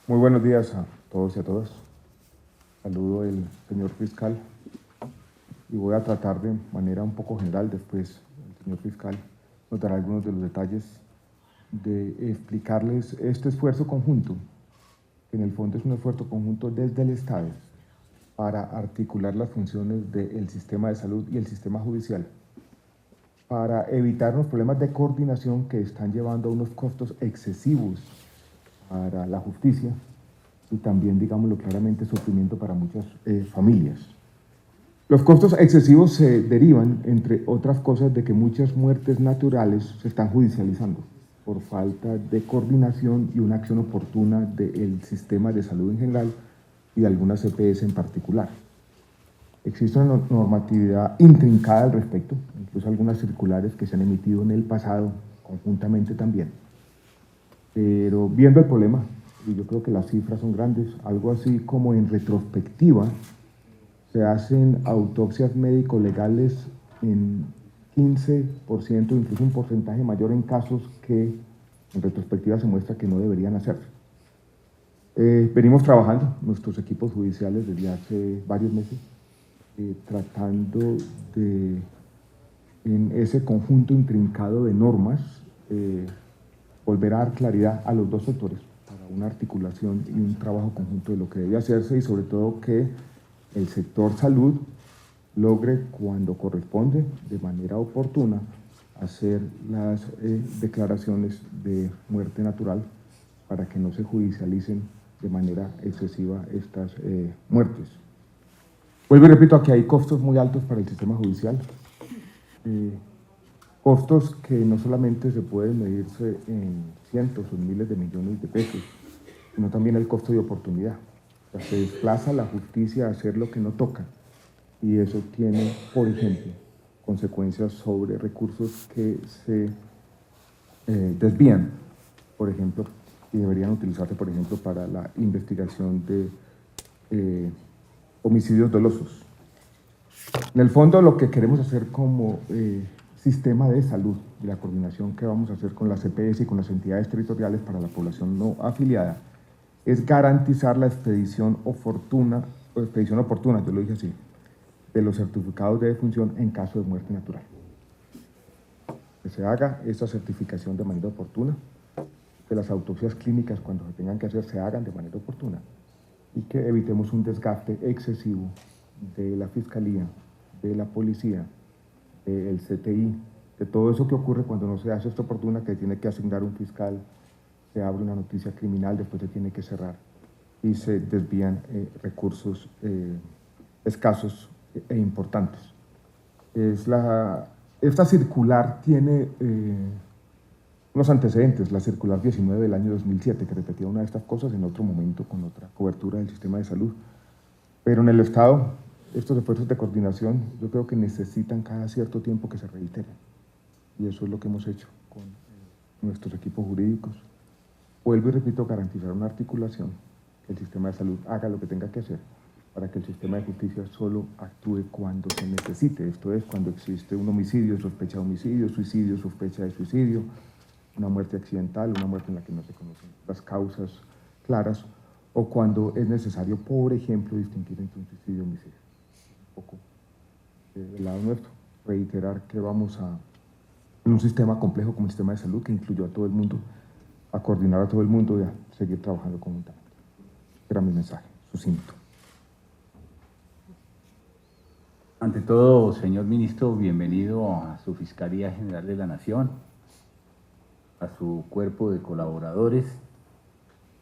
Muy buenos días a todos y a todas. Saludo al señor fiscal y voy a tratar de manera un poco general, después el señor fiscal nos dará algunos de los detalles, de explicarles este esfuerzo conjunto, que en el fondo es un esfuerzo conjunto desde el Estado para articular las funciones del sistema de salud y el sistema judicial, para evitar los problemas de coordinación que están llevando a unos costos excesivos para la justicia y también, digámoslo claramente, sufrimiento para muchas familias. Los costos excesivos se derivan, entre otras cosas, de que muchas muertes naturales se están judicializando por falta de coordinación y una acción oportuna del sistema de salud en general y de algunas EPS en particular. Existe una normatividad intrincada al respecto, incluso algunas circulares que se han emitido en el pasado conjuntamente también. Pero viendo el problema, y yo creo que las cifras son grandes, algo así como en retrospectiva, se hacen autopsias médico-legales en 15%, incluso un porcentaje mayor en casos que en retrospectiva se muestra que no deberían hacerse. Venimos trabajando, nuestros equipos judiciales desde hace varios meses, tratando de, en ese conjunto intrincado de normas, volver a dar claridad a los dos sectores para una articulación y un trabajo conjunto de lo que debe hacerse y sobre todo que el sector salud logre, cuando corresponde, de manera oportuna, hacer las declaraciones de muerte natural para que no se judicialicen de manera excesiva estas muertes. Vuelvo y repito, aquí hay costos muy altos para el sistema judicial, costos que no solamente se pueden medirse en cientos o miles de millones de pesos, sino también el costo de oportunidad. O sea, se desplaza la justicia a hacer lo que no toca y eso tiene, por ejemplo, consecuencias sobre recursos que se desvían, por ejemplo, y deberían utilizarse, por ejemplo, para la investigación de homicidios dolosos. En el fondo, lo que queremos hacer como sistema de salud y la coordinación que vamos a hacer con las EPS y con las entidades territoriales para la población no afiliada es garantizar la expedición oportuna, yo lo dije así, de los certificados de defunción en caso de muerte natural. Que se haga esa certificación de manera oportuna, que las autopsias clínicas, cuando se tengan que hacer, se hagan de manera oportuna y que evitemos un desgaste excesivo de la Fiscalía, de la Policía, del CTI, de todo eso que ocurre cuando no se hace esto oportuna, que tiene que asignar un fiscal, se abre una noticia criminal, después se tiene que cerrar y se desvían recursos escasos e importantes. Esta circular tiene unos antecedentes, la circular 19 del año 2007, que repetía una de estas cosas en otro momento con otra cobertura del sistema de salud. Pero en el Estado, estos esfuerzos de coordinación, yo creo que necesitan cada cierto tiempo que se reiteren. Y eso es lo que hemos hecho con nuestros equipos jurídicos. Vuelvo y repito, garantizar una articulación, que el sistema de salud haga lo que tenga que hacer para que el sistema de justicia solo actúe cuando se necesite. Esto es, cuando existe un homicidio, sospecha de homicidio, suicidio, sospecha de suicidio, una muerte accidental, una muerte en la que no se conocen las causas claras, o cuando es necesario, por ejemplo, distinguir entre un suicidio y homicidio. Un poco del lado nuestro, reiterar que vamos en un sistema complejo como el sistema de salud que incluyó a todo el mundo, a coordinar a todo el mundo y a seguir trabajando conjuntamente. Era mi mensaje, sucinto. Ante todo, señor ministro, bienvenido a su Fiscalía General de la Nación, a su cuerpo de colaboradores,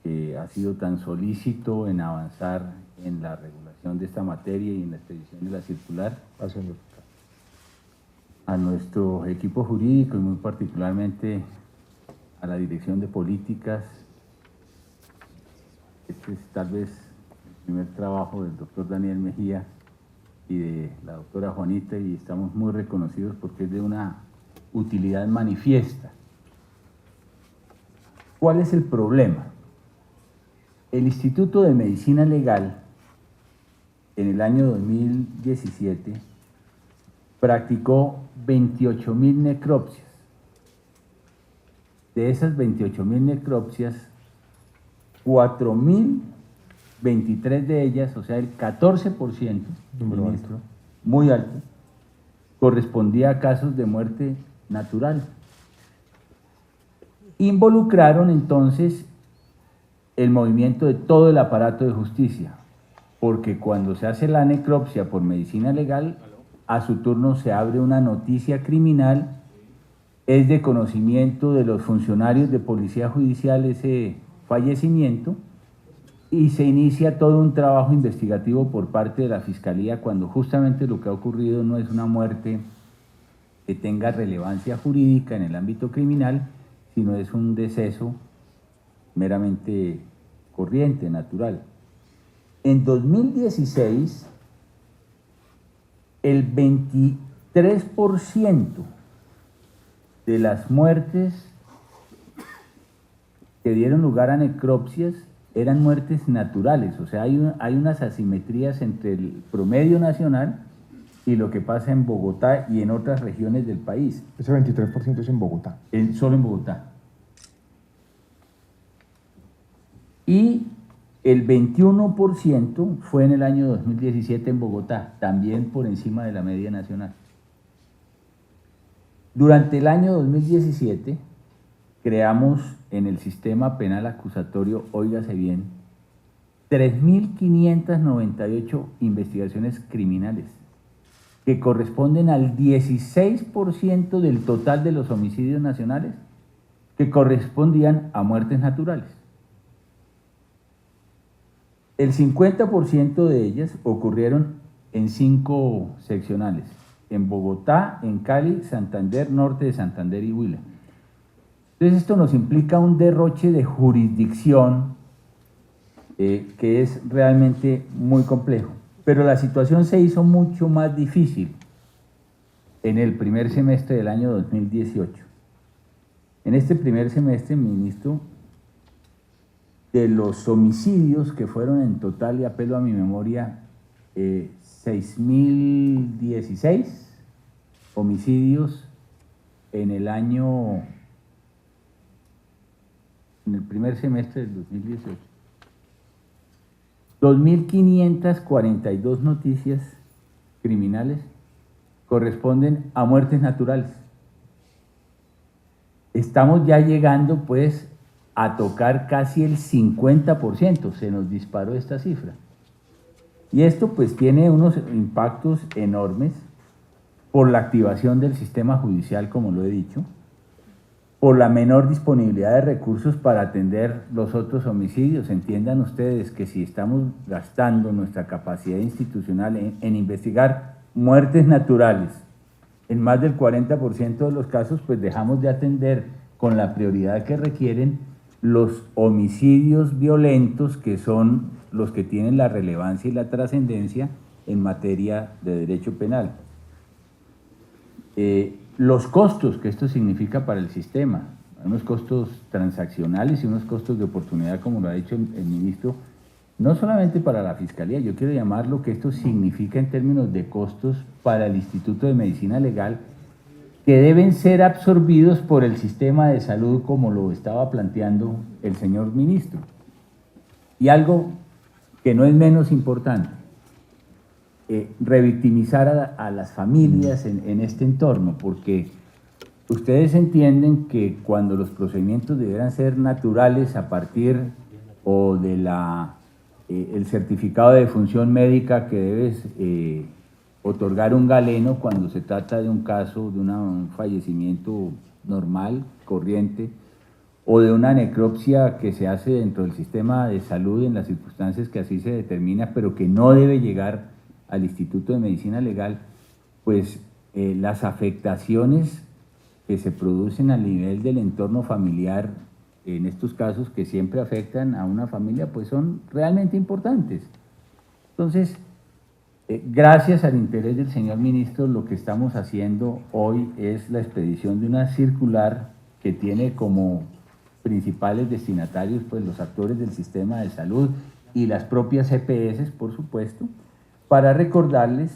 que ha sido tan solícito en avanzar en la regulación de esta materia y en la expedición de la circular. Gracias, señor. A nuestro equipo jurídico y muy particularmente a la Dirección de Políticas. Este es tal vez el primer trabajo del doctor Daniel Mejía y de la doctora Juanita, y estamos muy reconocidos porque es de una utilidad manifiesta. ¿Cuál es el problema? El Instituto de Medicina Legal, en el año 2017, practicó 28.000 necropsias. De esas 28.000 necropsias, 4.023 de ellas, o sea, el 14%, ministro, muy alto, correspondía a casos de muerte natural. Involucraron entonces el movimiento de todo el aparato de justicia, porque cuando se hace la necropsia por medicina legal, a su turno se abre una noticia criminal, es de conocimiento de los funcionarios de policía judicial ese fallecimiento, y se inicia todo un trabajo investigativo por parte de la Fiscalía cuando justamente lo que ha ocurrido no es una muerte que tenga relevancia jurídica en el ámbito criminal, sino es un deceso meramente corriente, natural. En 2016, el 23% de las muertes que dieron lugar a necropsias eran muertes naturales, o sea, hay unas asimetrías entre el promedio nacional y lo que pasa en Bogotá y en otras regiones del país. Ese 23% es en Bogotá. Solo en Bogotá. Y el 21% fue en el año 2017 en Bogotá, también por encima de la media nacional. Durante el año 2017 creamos en el sistema penal acusatorio, óigase bien, 3.598 investigaciones criminales, que corresponden al 16% del total de los homicidios nacionales, que correspondían a muertes naturales. El 50% de ellas ocurrieron en 5 seccionales, en Bogotá, en Cali, Santander, Norte de Santander y Huila. Entonces esto nos implica un derroche de jurisdicción que es realmente muy complejo. Pero la situación se hizo mucho más difícil en el primer semestre del año 2018. En este primer semestre, ministro, de los homicidios que fueron en total, y apelo a mi memoria, 6.016 homicidios en el primer semestre del 2018. 2.542 noticias criminales corresponden a muertes naturales. Estamos ya llegando, pues, a tocar casi el 50%, se nos disparó esta cifra. Y esto, pues, tiene unos impactos enormes por la activación del sistema judicial, como lo he dicho, por la menor disponibilidad de recursos para atender los otros homicidios. Entiendan ustedes que si estamos gastando nuestra capacidad institucional en investigar muertes naturales, en más del 40% de los casos, pues dejamos de atender con la prioridad que requieren los homicidios violentos, que son los que tienen la relevancia y la trascendencia en materia de derecho penal. Los costos que esto significa para el sistema, unos costos transaccionales y unos costos de oportunidad, como lo ha dicho el ministro, no solamente para la Fiscalía, yo quiero llamar lo que esto significa en términos de costos para el Instituto de Medicina Legal, que deben ser absorbidos por el sistema de salud, como lo estaba planteando el señor ministro. Y algo que no es menos importante, revictimizar a las familias en este entorno, porque ustedes entienden que cuando los procedimientos debieran ser naturales a partir o de el certificado de defunción médica que debes otorgar un galeno cuando se trata de un caso de un fallecimiento normal, corriente, o de una necropsia que se hace dentro del sistema de salud en las circunstancias que así se determina, pero que no debe llegar al Instituto de Medicina Legal, pues las afectaciones que se producen al nivel del entorno familiar en estos casos, que siempre afectan a una familia, pues son realmente importantes. Entonces, gracias al interés del señor ministro, lo que estamos haciendo hoy es la expedición de una circular que tiene como principales destinatarios, pues, los actores del sistema de salud y las propias EPS, por supuesto, para recordarles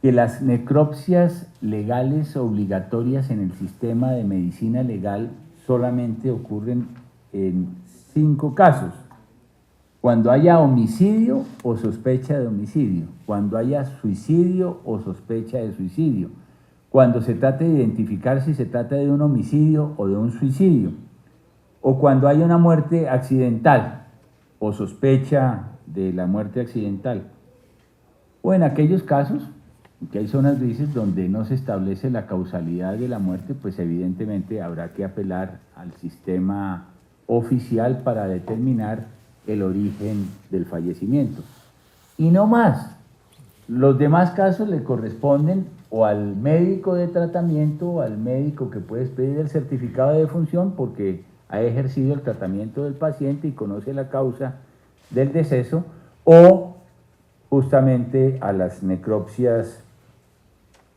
que las necropsias legales obligatorias en el sistema de medicina legal solamente ocurren en 5 casos. cuando haya homicidio o sospecha de homicidio, cuando haya suicidio o sospecha de suicidio, cuando se trate de identificar si se trata de un homicidio o de un suicidio, o cuando haya una muerte accidental o sospecha de la muerte accidental, o en aquellos casos, que hay zonas grises donde no se establece la causalidad de la muerte, pues evidentemente habrá que apelar al sistema oficial para determinar el origen del fallecimiento. Y no más, los demás casos le corresponden o al médico de tratamiento o al médico que puede pedir el certificado de defunción porque ha ejercido el tratamiento del paciente y conoce la causa del deceso, o justamente a las necropsias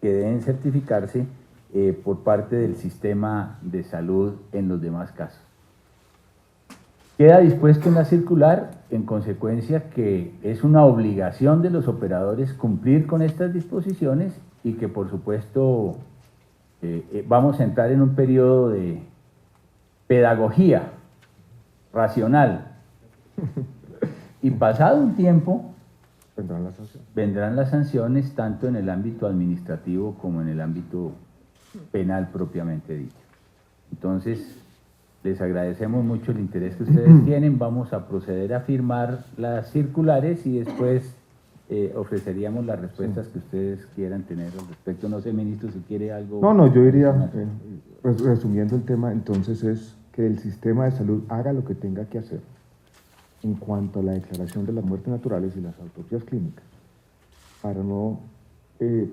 que deben certificarse por parte del sistema de salud en los demás casos. Queda dispuesto en la circular, en consecuencia, que es una obligación de los operadores cumplir con estas disposiciones y que, por supuesto, vamos a entrar en un periodo de pedagogía racional. Y pasado un tiempo, vendrán las sanciones tanto en el ámbito administrativo como en el ámbito penal propiamente dicho. Entonces, les agradecemos mucho el interés que ustedes tienen. Vamos a proceder a firmar las circulares y después ofreceríamos las respuestas que ustedes quieran tener al respecto. No sé, ministro, si quiere algo. No, yo diría, resumiendo el tema, entonces es que el sistema de salud haga lo que tenga que hacer en cuanto a la declaración de las muertes naturales y las autopsias clínicas, para no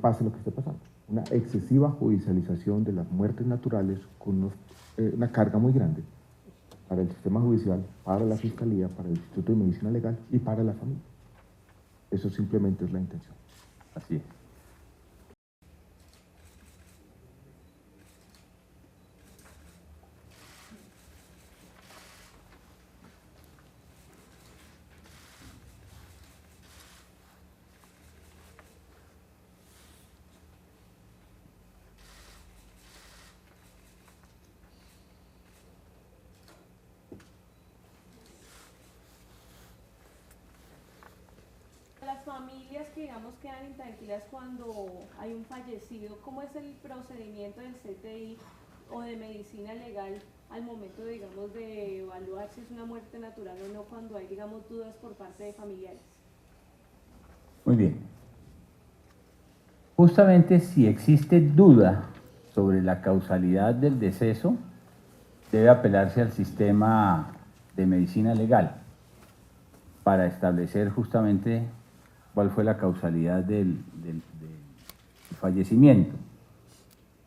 pase lo que esté pasando. Una excesiva judicialización de las muertes naturales con una carga muy grande para el sistema judicial, para la Fiscalía, para el Instituto de Medicina Legal y para la familia. Eso simplemente es la intención. Así es. Las familias que digamos quedan intranquilas cuando hay un fallecido, ¿cómo es el procedimiento del CTI o de medicina legal al momento, digamos, de evaluar si es una muerte natural o no, cuando hay, digamos, dudas por parte de familiares? Muy bien. Justamente si existe duda sobre la causalidad del deceso, debe apelarse al sistema de medicina legal para establecer justamente cuál fue la causalidad del fallecimiento.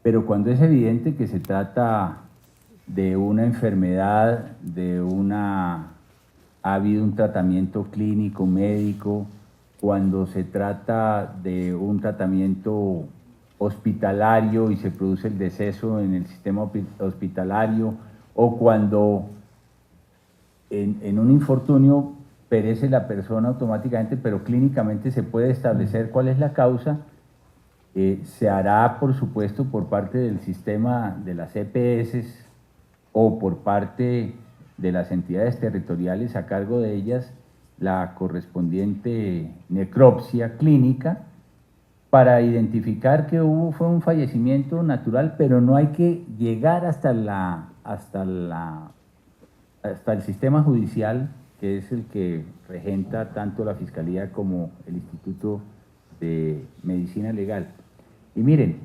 Pero cuando es evidente que se trata de una enfermedad, ha habido un tratamiento clínico, médico, cuando se trata de un tratamiento hospitalario y se produce el deceso en el sistema hospitalario, o cuando en un infortunio perece la persona automáticamente, pero clínicamente se puede establecer cuál es la causa, se hará, por supuesto, por parte del sistema de las EPS o por parte de las entidades territoriales a cargo de ellas, la correspondiente necropsia clínica para identificar que fue un fallecimiento natural, pero no hay que llegar hasta el sistema judicial, que es el que regenta tanto la Fiscalía como el Instituto de Medicina Legal. Y miren,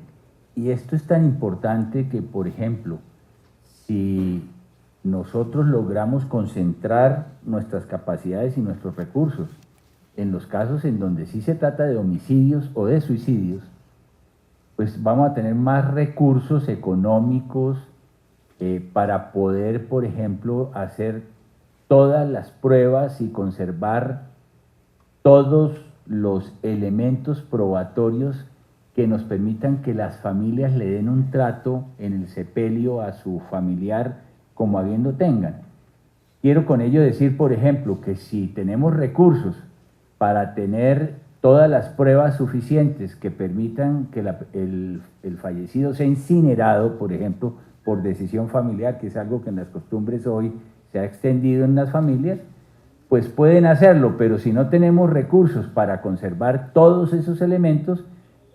y esto es tan importante que, por ejemplo, si nosotros logramos concentrar nuestras capacidades y nuestros recursos en los casos en donde sí se trata de homicidios o de suicidios, pues vamos a tener más recursos económicos para poder, por ejemplo, hacer todas las pruebas y conservar todos los elementos probatorios que nos permitan que las familias le den un trato en el sepelio a su familiar como habiendo tengan. Quiero con ello decir, por ejemplo, que si tenemos recursos para tener todas las pruebas suficientes que permitan que el fallecido sea incinerado, por ejemplo, por decisión familiar, que es algo que en las costumbres hoy se ha extendido en las familias, pues pueden hacerlo, pero si no tenemos recursos para conservar todos esos elementos,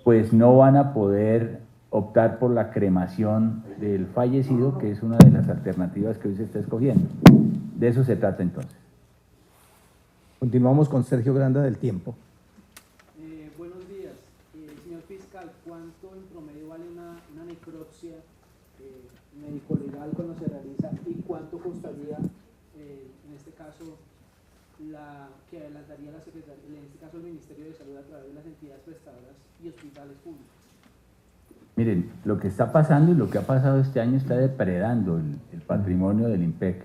pues no van a poder optar por la cremación del fallecido, que es una de las alternativas que hoy se está escogiendo. De eso se trata entonces. Continuamos con Sergio Granda del Tiempo. Buenos días. Señor fiscal, ¿cuánto en promedio vale una necropsia médico-legal cuando se realiza y cuánto costaría, en este caso, que adelantaría la Secretaría, en este caso el Ministerio de Salud a través de las entidades prestadoras y hospitales públicos? Miren, lo que está pasando y lo que ha pasado este año está depredando el patrimonio del IMPEC.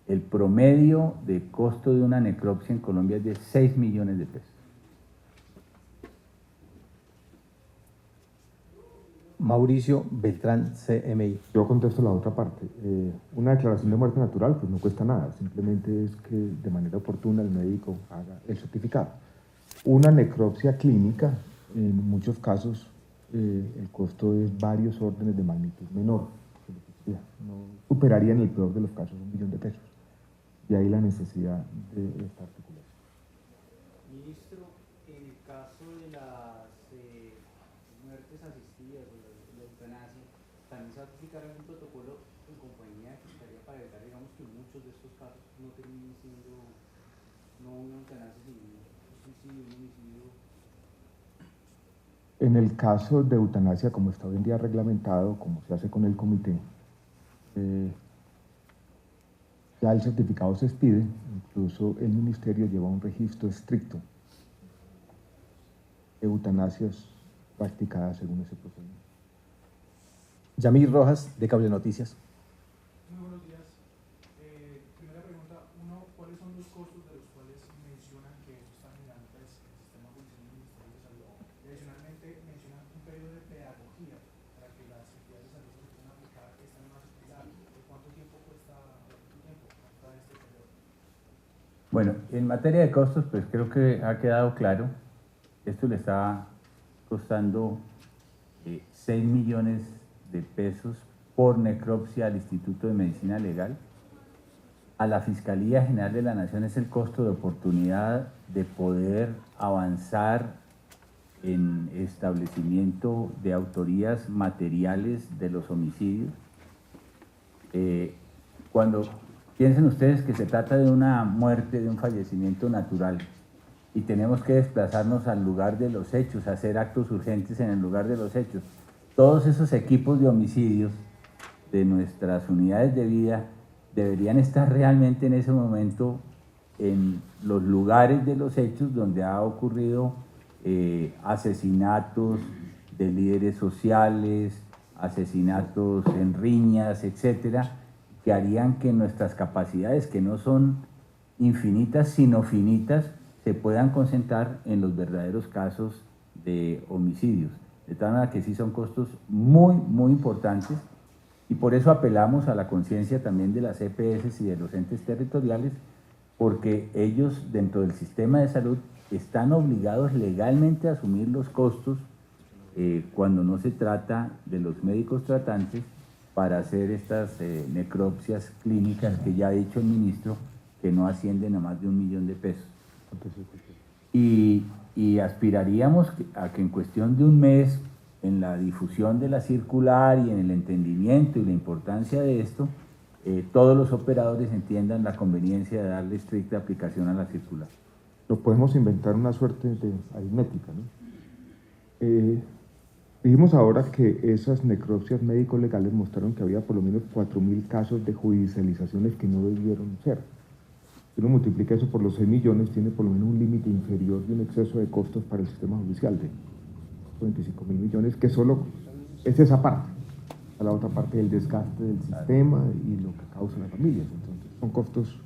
El promedio de costo de una necropsia en Colombia es de 6 millones de pesos. Mauricio Beltrán, CMI. Yo contesto la otra parte. Una declaración de muerte natural pues no cuesta nada, simplemente es que de manera oportuna el médico haga el certificado. Una necropsia clínica, en muchos casos, el costo es varios órdenes de magnitud menor. No superaría en el peor de los casos 1 millón de pesos. Y ahí la necesidad de esta articulación. Ministro, en el caso de las muertes asistidas o la eutanasia, ¿también se va a aplicar algún protocolo en compañía de fiscalía para evitar, digamos, que muchos de estos casos no terminen siendo no una eutanasia, sino un suicidio, un homicidio? En el caso de eutanasia, como está hoy en día reglamentado, como se hace con el comité, ya el certificado se expide, incluso el ministerio lleva un registro estricto de eutanasias practicadas según ese procedimiento. Yamil Rojas, de Cable Noticias. Muy buenos días. Primera pregunta, ¿cuáles son los costos de los cuales mencionan que están generando el sistema judicial del Ministerio de Salud? Y adicionalmente mencionan un periodo de pedagogía para que las entidades de salud se puedan aplicar esta nueva seguridad. ¿Cuánto tiempo cuesta este periodo? Bueno, en materia de costos, pues creo que ha quedado claro. Esto le está costando 6 millones de pesos por necropsia al Instituto de Medicina Legal. A la Fiscalía General de la Nación es el costo de oportunidad de poder avanzar en establecimiento de autorías materiales de los homicidios. Cuando piensen ustedes que se trata de una muerte, de un fallecimiento natural, y tenemos que desplazarnos al lugar de los hechos, hacer actos urgentes en el lugar de los hechos. Todos esos equipos de homicidios de nuestras unidades de vida deberían estar realmente en ese momento en los lugares de los hechos donde ha ocurrido asesinatos de líderes sociales, asesinatos en riñas, etcétera, que harían que nuestras capacidades, que no son infinitas sino finitas, se puedan concentrar en los verdaderos casos de homicidios. De tal manera que sí son costos muy, muy importantes, y por eso apelamos a la conciencia también de las EPS y de los entes territoriales, porque ellos dentro del sistema de salud están obligados legalmente a asumir los costos cuando no se trata de los médicos tratantes para hacer estas necropsias clínicas que ya ha dicho el ministro que no ascienden a más de 1 millón de pesos. Y aspiraríamos a que en cuestión de un mes, en la difusión de la circular y en el entendimiento y la importancia de esto, todos los operadores entiendan la conveniencia de darle estricta aplicación a la circular. No podemos inventar una suerte de aritmética, ¿no? Dijimos ahora que esas necropsias médico-legales mostraron que había por lo menos 4.000 casos de judicializaciones que no debieron ser. Si uno multiplica eso por los 6 millones, tiene por lo menos un límite inferior de un exceso de costos para el sistema judicial de 25.000 millones, que solo es esa parte, a la otra parte del desgaste del sistema y lo que causa las familias. Entonces, son costos